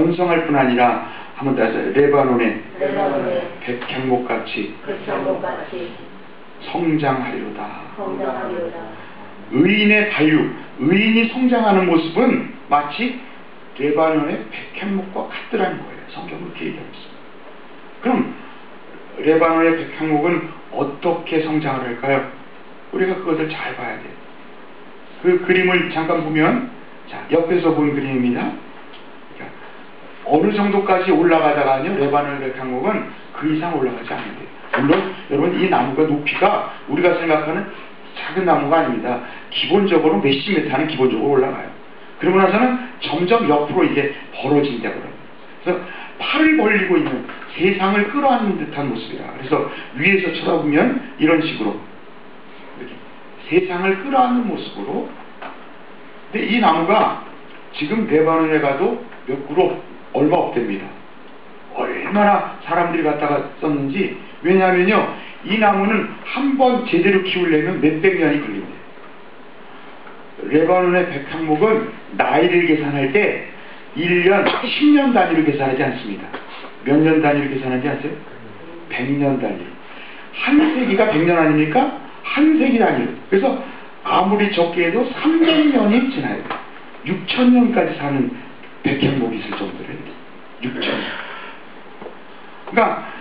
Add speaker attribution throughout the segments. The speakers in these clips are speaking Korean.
Speaker 1: 번성할 뿐 아니라 한번 따서 레바논의 백향목같이 성장하리로다. 의인의 발육, 의인이 성장하는 모습은 마치 레바논의 백향목과 같더라는 거예요. 성경은 그렇게 얘기하고 있습니다. 그럼 레바논의 백향목은 어떻게 성장을 할까요? 우리가 그것을 잘 봐야 돼요. 그 그림을 잠깐 보면, 자, 옆에서 본 그림입니다. 그러니까 어느 정도까지 올라가다가요, 레바논의 백향목은 그 이상 올라가지 않는데요. 물론 여러분, 이 나무가 높이가 우리가 생각하는 작은 나무가 아닙니다. 기본적으로 몇십 미터는 기본적으로 올라가요. 그러고 나서는 점점 옆으로 이게 벌어진다고 그래요. 그래서 팔을 벌리고 있는, 세상을 끌어안는 듯한 모습이라. 그래서 위에서 쳐다보면 이런 식으로 이렇게 세상을 끌어안는 모습으로. 근데 이 나무가 지금 레바논에 가도 몇 그루 얼마 없답니다. 얼마나 사람들이 갖다가 썼는지. 왜냐하면요, 이 나무는 한 번 제대로 키우려면 몇백 년이 걸린대요. 레바논의 백향목은 나이를 계산할 때 1년, 10년 단위로 계산하지 않습니다. 몇 년 단위로 계산하지 않아요? 100년 단위로. 한 세기가 100년 아닙니까? 한 세기 단위로. 그래서 아무리 적게 해도 300년이 지나요. 6000년까지 사는 백향목이 있을 정도래요. 6000년. 그러니까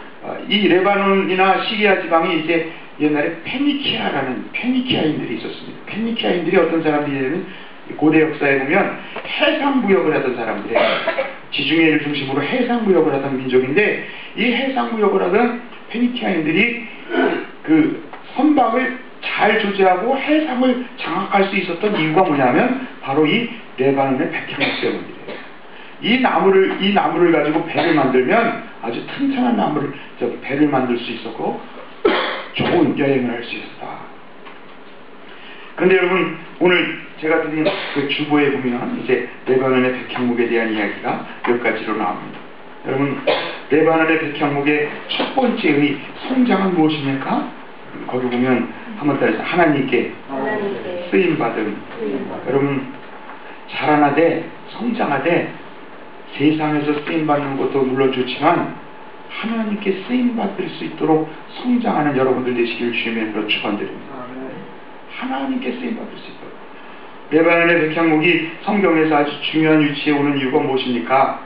Speaker 1: 이 레바논이나 시리아 지방이 이제 옛날에 페니키아인들이 있었습니다. 페니키아인들이 어떤 사람들이냐면, 고대 역사에 보면 해상무역을 하던 사람들이에요. 지중해를 중심으로 해상무역을 하던 민족인데, 이 해상무역을 하던 페니키아인들이 그 선박을 잘 조제하고 해상을 장악할 수 있었던 이유가 뭐냐면 바로 이 레바논의 백향목 때문이래요. 이 나무를 가지고 배를 만들면 아주 튼튼한 배를 만들 수 있었고 좋은 여행을 할 수 있었다. 그런데 여러분, 오늘 제가 드린 그 주보에 보면 이제 레바논의 백향목에 대한 이야기가 몇 가지로 나옵니다. 여러분, 레바논의 백향목의 첫 번째의 성장은 무엇입니까? 거기 보면 한번 따라서 하나님께 쓰임받음. 여러분, 자라나되 성장하되 세상에서 쓰임받는 것도 물론 좋지만 하나님께 쓰임받을 수 있도록 성장하는 여러분들 되시길 주님의 이름으로 축원드립니다. 하나님께 쓰임받을 수 있도록. 레바논의 백향목이 성경에서 아주 중요한 위치에 오는 이유가 무엇입니까?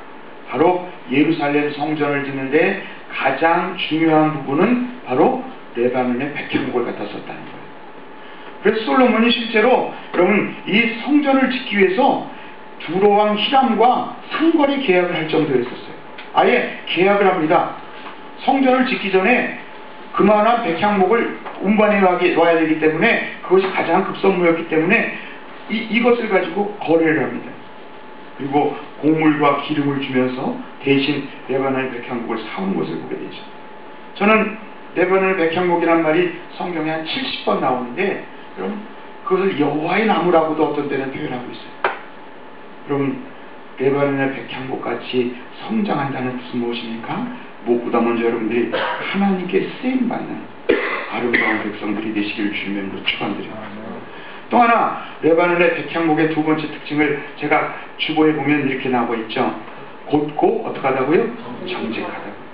Speaker 1: 바로 예루살렘 성전을 짓는데 가장 중요한 부분은 바로 레바논의 백향목을 갖다 썼다는 거예요. 그래서 솔로몬이 실제로 여러분, 이 성전을 짓기 위해서 두로왕 히람과 상거래 계약을 할 정도였었어요. 아예 계약을 합니다. 성전을 짓기 전에 그만한 백향목을 운반해 와야 되기 때문에 그것이 가장 급선무였기 때문에 이것을 가지고 거래를 합니다. 그리고 곡물과 기름을 주면서 대신 레바논의 백향목을 사온 것을 보게 되죠. 저는 레바논의 백향목이란 말이 성경에 한 70번 나오는데, 그럼 그것을 여호와의 나무라고도 어떤 때는 표현하고 있어요. 그럼 레바논의 백향목같이 성장한다는 뜻은 무엇입니까? 무엇보다 먼저 여러분들이 하나님께 쓰임받는 아름다운 백성들이 되시기를 주님의 이름으로 축원드립니다. 또 하나, 레바논의 백향목의 두 번째 특징을 제가 주보에 보면 이렇게 나오고 있죠. 곧고 어떻게 하다고요? 정직하다.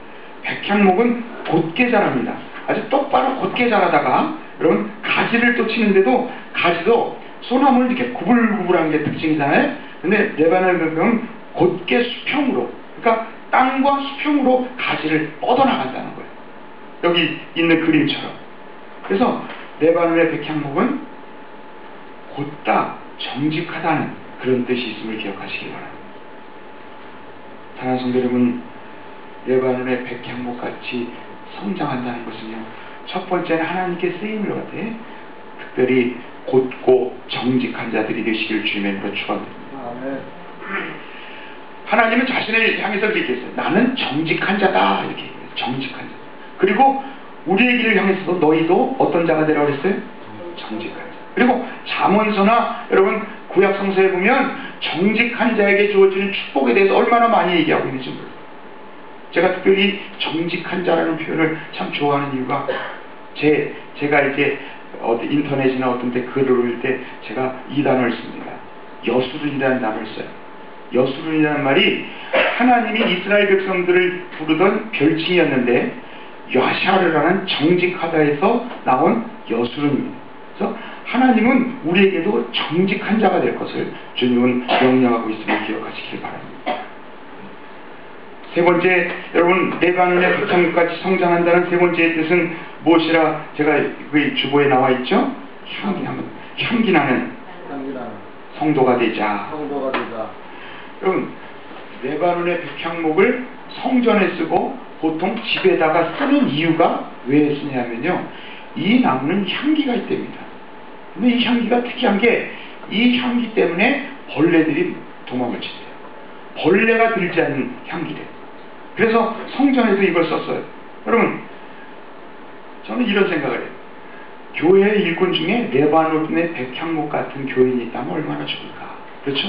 Speaker 1: 백향목은 곧게 자랍니다. 아주 똑바로 곧게 자라다가 여러분, 가지를 또 치는데도 가지도 소나무를 이렇게 구불구불한 게 특징이잖아요. 근데 레바논의 백향목은 곧게 수평으로, 그러니까 땅과 수평으로 가지를 뻗어나간다는 거예요. 여기 있는 그림처럼. 그래서 레바논의 백향목은 곧다, 정직하다는 그런 뜻이 있음을 기억하시기 바랍니다. 사랑하는 성도 여러분, 레바논의 백향목같이 성장한다는 것은요, 첫 번째는 하나님께 쓰임을 받되 특별히 곧고 정직한 자들이 되시길 주님의 이름으로 축원드립니다. 하나님은 자신을 향해서 이렇게 했어요. 나는 정직한 자다, 이렇게 얘기해요. 정직한 자. 그리고 우리의 길을 향해서도 너희도 어떤 자가 되라고 그랬어요? 정직한 자. 그리고 잠언서나 여러분 구약 성서에 보면 정직한 자에게 주어지는 축복에 대해서 얼마나 많이 얘기하고 있는지 몰라요. 제가 특별히 정직한 자라는 표현을 참 좋아하는 이유가 제가 이제 인터넷이나 어떤 데 글을 올릴 때 제가 이 단어를 씁니다. 여수른이라는 단어를 써요. 여수른이라는 말이 하나님이 이스라엘 백성들을 부르던 별칭이었는데 야샤르라는 정직하다에서 나온 여수름입니다. 그래서 하나님은 우리에게도 정직한 자가 될 것을 주님은 명령하고 있음을 기억하시길 바랍니다. 세 번째, 여러분, 레바논의 백향목같이 성장한다는 세 번째 뜻은 무엇이라 제가 그 주보에 나와 있죠? 향기 나는 성도가 되자. 여러분, 레바논의 백향목을 성전에 쓰고 보통 집에다가 쓰는 이유가 왜 쓰냐면요, 이 나무는 향기가 있답니다. 근데 이 향기가 특이한 게 이 향기 때문에 벌레들이 도망을 치대요. 벌레가 들지 않는 향기래요. 그래서 성전에도 이걸 썼어요. 여러분, 저는 이런 생각을 해요. 교회 일꾼 중에 레바논의 백향목 같은 교인이 있다면 얼마나 좋을까. 그렇죠?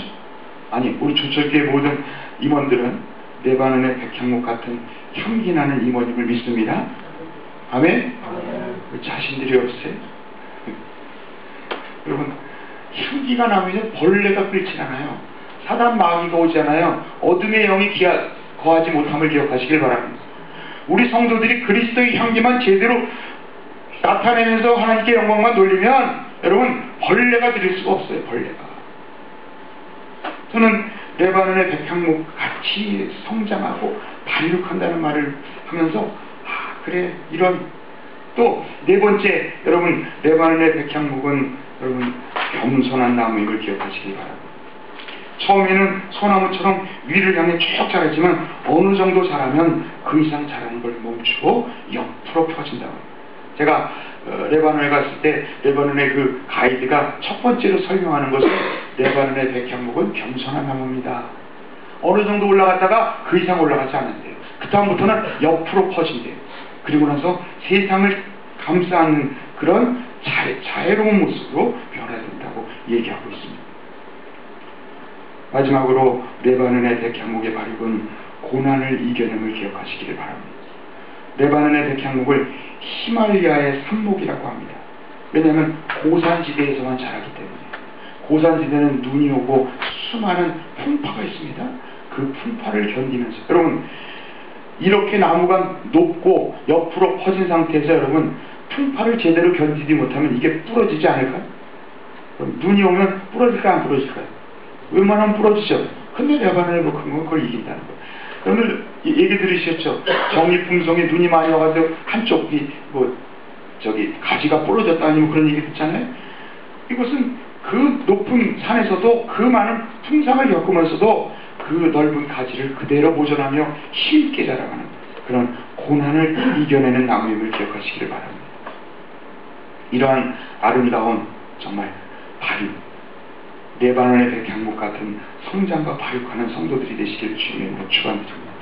Speaker 1: 아니, 우리 조철교회 모든 임원들은 레바논의 백향목 같은 향기 나는 임원임을 믿습니다. 아멘? 자신들이 없어요. 여러분, 향기가 나면 벌레가 끓지 않아요. 사단 마귀가 오지 않아요. 어둠의 영이 거하지 못함을 기억하시길 바랍니다. 우리 성도들이 그리스도의 향기만 제대로 나타내면서 하나님께 영광만 돌리면 여러분, 벌레가 들일 수가 없어요. 벌레가. 저는 레바논의 백향목 같이 성장하고 발육한다는 말을 하면서 그래, 이런. 또 네 번째, 여러분, 레바논의 백향목은 여러분 겸손한 나무임을 기억하시기 바랍니다. 처음에는 소나무처럼 위를 향해 쭉 자라지만 어느 정도 자라면 그 이상 자라는 걸 멈추고 옆으로 펴진다고. 제가 레바논에 갔을 때 레바논의 그 가이드가 첫 번째로 설명하는 것은 레바논의 백향목은 겸손한 나무입니다. 어느 정도 올라갔다가 그 이상 올라가지 않는데요. 그 다음부터는 옆으로 퍼진대요. 그리고 나서 세상을 감싸는 그런 자애로운 모습으로 변화된다고 얘기하고 있습니다. 마지막으로 레바논의 백향목의 발육은 고난을 이겨냄을 기억하시기를 바랍니다. 레바논의 백향목을 히말라야의 산목이라고 합니다. 왜냐하면 고산지대에서만 자라기 때문에. 고산지대는 눈이 오고 수많은 풍파가 있습니다. 그 풍파를 견디면서, 여러분, 이렇게 나무가 높고 옆으로 퍼진 상태에서 여러분 풍파를 제대로 견디지 못하면 이게 부러지지 않을까요? 눈이 오면 부러질까요? 안 부러질까요? 웬만하면 부러지죠. 근데 레바논의 백향목은 그걸 이긴다는 거예요. 오늘 얘기 들으셨죠? 정리풍성에 눈이 많이 와가지고 한쪽이 가지가 부러졌다 아니면 그런 얘기 듣잖아요. 이것은 그 높은 산에서도 그 많은 풍상을 겪으면서도 그 넓은 가지를 그대로 보존하며 힘있게 자라가는 그런 고난을 이겨내는 나무임을 기억하시기를 바랍니다. 이러한 아름다운 정말 발육, 레바논의 백향목 같은 성장과 발육하는 성도들이 되시기를 주님으로 축원드립니다.